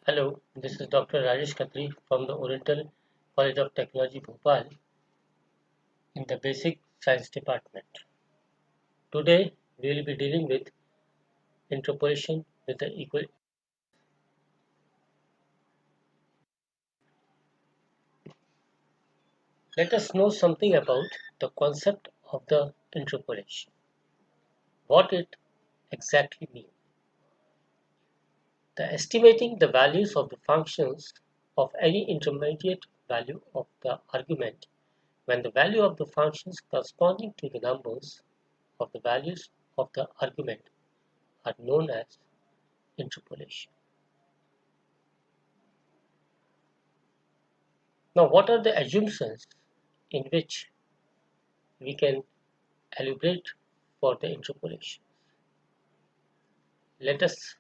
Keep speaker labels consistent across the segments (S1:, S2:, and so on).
S1: Hello, this is Dr. Rajesh Khatri from the Oriental College of Technology, Bhopal in the Basic Science Department. Today, we will be dealing with interpolation with the equal. Let us know something about the concept of the interpolation, what it exactly means. The estimating the values of the functions of any intermediate value of the argument when the value of the functions corresponding to the numbers of the values of the argument are known as interpolation. Now, what are the assumptions in which we can elaborate for the interpolation? Let us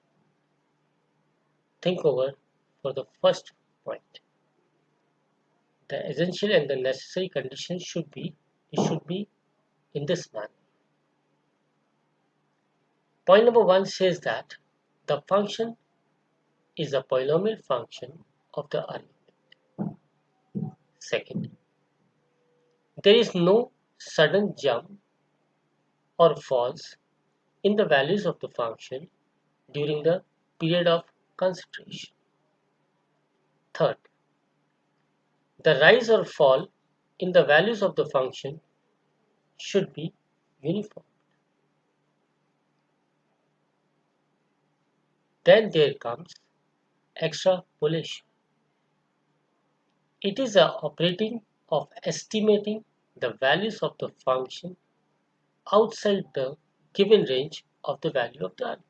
S1: think over for the first point. The essential and the necessary conditions should be in this manner. Point number one says that the function is a polynomial function of the argument. Second, there is no sudden jump or falls in the values of the function during the period of consideration. Third, the rise or fall in the values of the function should be uniform. Then there comes extrapolation. It is a operating of estimating the values of the function outside the given range of the value of the argument.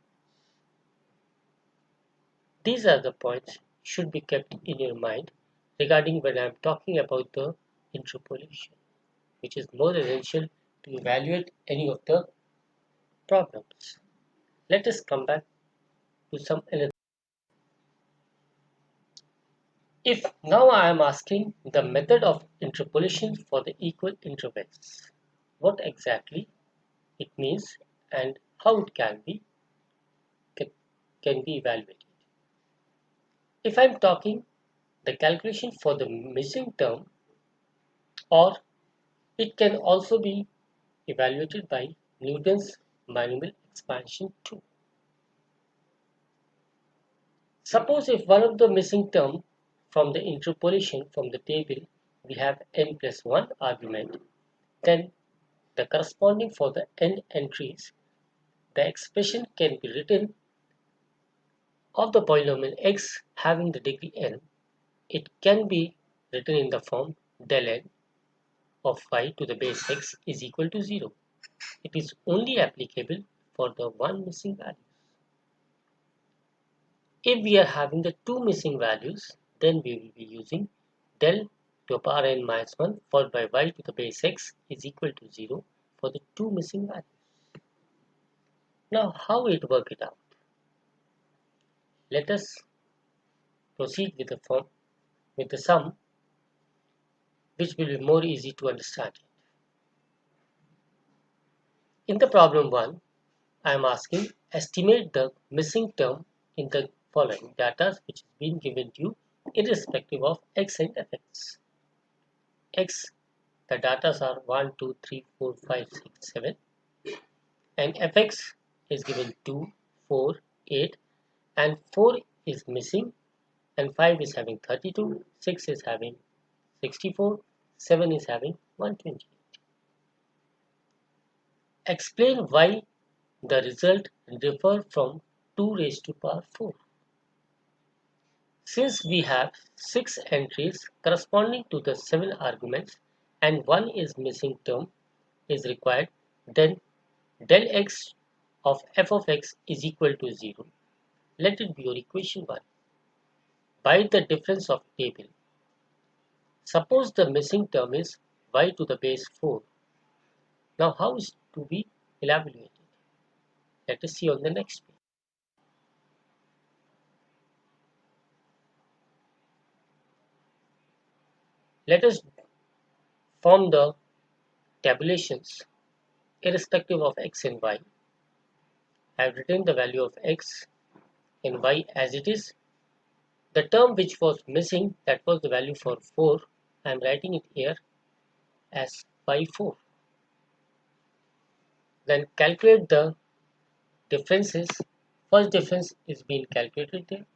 S1: These are the points should be kept in your mind regarding when I am talking about the interpolation, which is more essential to evaluate any of the problems. Let us come back to some analysis. If now I am asking the method of interpolation for the equal intervals, what exactly it means and how it can be evaluated. If I am talking the calculation for the missing term, or it can also be evaluated by Newton's binomial expansion tool. Suppose if one of the missing term from the interpolation from the table we have n plus 1 argument, then the corresponding for the n entries, the expression can be written of the polynomial x having the degree n. It can be written in the form del n of y to the base x is equal to 0. It is only applicable for the one missing value. If we are having the two missing values, then we will be using del to the power n minus 1 followed by y to the base x is equal to 0 for the two missing values. Now, how it work it out? Let us proceed with the sum, which will be more easy to understand. In the problem 1, I am asking estimate the missing term in the following data which is being given to you irrespective of x and fx. X, the data are 1, 2, 3, 4, 5, 6, 7, and fx is given 2, 4, 8, and 4 is missing, and 5 is having 32, 6 is having 64, 7 is having 128. Explain why the result differ from 2 raised to power 4. Since we have 6 entries corresponding to the 7 arguments and 1 is missing term is required, then del x of f of x is equal to 0. Let it be your equation 1. By the difference of table, suppose the missing term is y to the base 4. Now how is to be evaluated? Let us see on the next page. Let us form the tabulations irrespective of x and y. I have written the value of x and y as it is. The term which was missing, that was the value for 4. I am writing it here as y4. Then calculate the differences. First difference is being calculated there.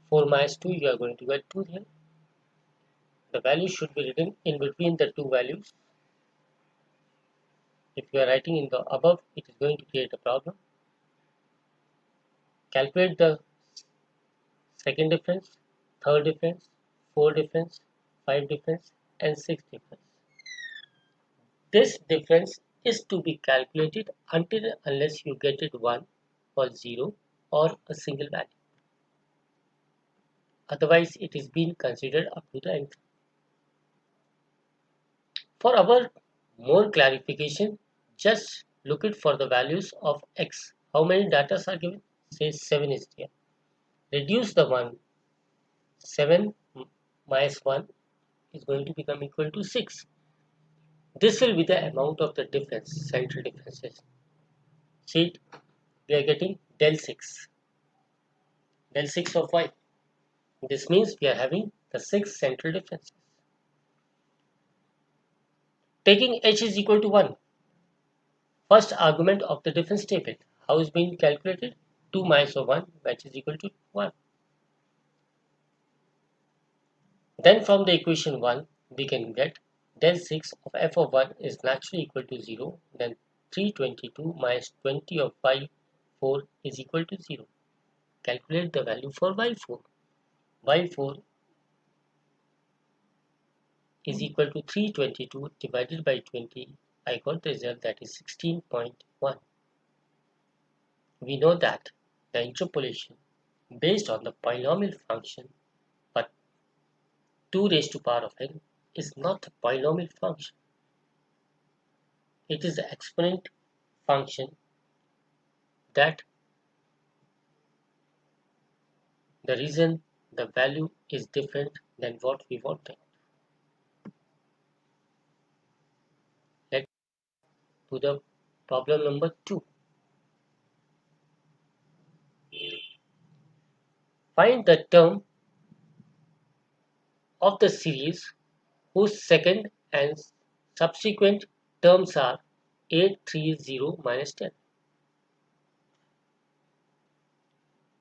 S1: 4 minus 2, you are going to get 2 here. The value should be written in between the two values. If you are writing in the above, it is going to create a problem. Calculate the second difference, third difference, fourth difference, 5 difference, and 6 difference. This difference is to be calculated until unless you get it 1 or 0 or a single value. Otherwise, it is being considered up to the end. For our more clarification, just look it for the values of x. How many data are given? Say 7 is there. Reduce the 1. 7 minus 1 is going to become equal to 6. This will be the amount of the difference, central differences. See, we are getting del 6. Del 6 of y. This means we are having the 6 central differences. Taking h is equal to 1. First argument of the difference table. How is being calculated? 2 minus 1, which is equal to 1. Then from the equation 1, we can get del 6 of f of 1 is naturally equal to 0. Then 322 minus 20 of y4 is equal to 0. Calculate the value for y4. y4 is equal to 322 divided by 20. I got the result, that is 16.1. We know that the interpolation based on the polynomial function, but 2 raised to power of n is not a polynomial function. It is the exponent function that the reason the value is different than what we wanted. Let's do the problem number 2. Find the term of the series whose second and subsequent terms are 830 minus 10.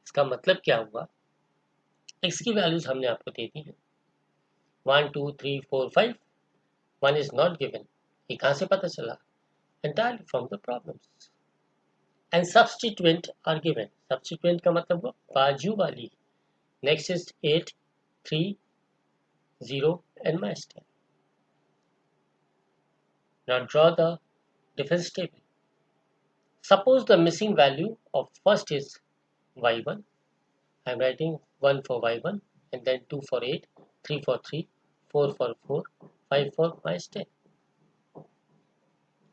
S1: इसका मतलब क्या हुआ? x की values हमने आपको दे दी है 1 2 3 4 5. 1 is not given. ये कहाँ से पता चला? Entirely from the problems. And substituent are given. Substituent का मतलब हुआ बाजू वाली. Next is 8 3 0 and minus 10. Now draw the difference table. Suppose the missing value of first is y1. I am writing 1 for y1 and then 2 for 8, 3 for 3, 4 for 4, 5 for minus 10.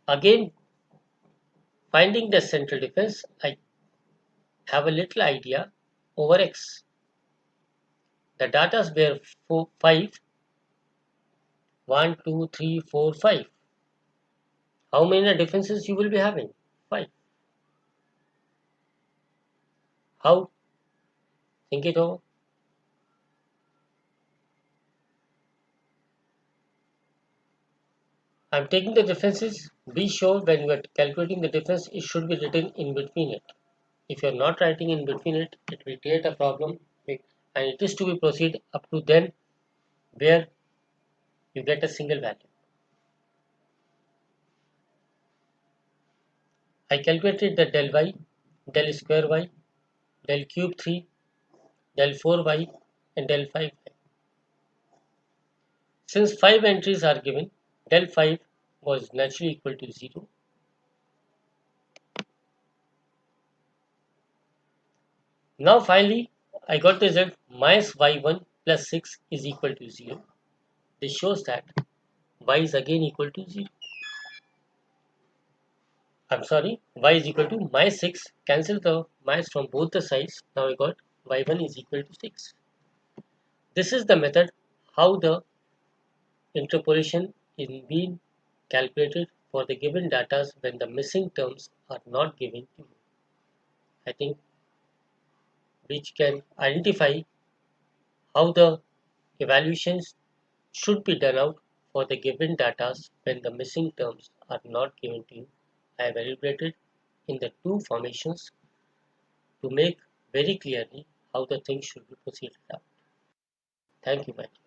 S1: Again, finding the central difference, I have a little idea over x. The data were 4, 5, 1, 2, 3, 4, 5. How many differences you will be having? 5. How? Think it over. I am taking the differences. Be sure when you are calculating the difference, it should be written in between it. If you are not writing in between it, it will create a problem, and it is to be proceed up to then where you get a single value. I calculated the del y, del square y, del cube 3, del 4y, and del 5y. Since 5 entries are given, del 5 was naturally equal to 0. Now finally, I got the result minus y1 plus 6 is equal to 0. This shows that y is again equal to 0. I'm sorry, y is equal to minus 6. Cancel the minus from both the sides. Now I got y1 is equal to 6. This is the method how the interpolation is being calculated for the given data when the missing terms are not given to you. I think which can identify how the evaluations should be done out for the given data when the missing terms are not given to you. I have elaborated in the two formations to make very clearly how the thing should be proceeded out. Thank you, man.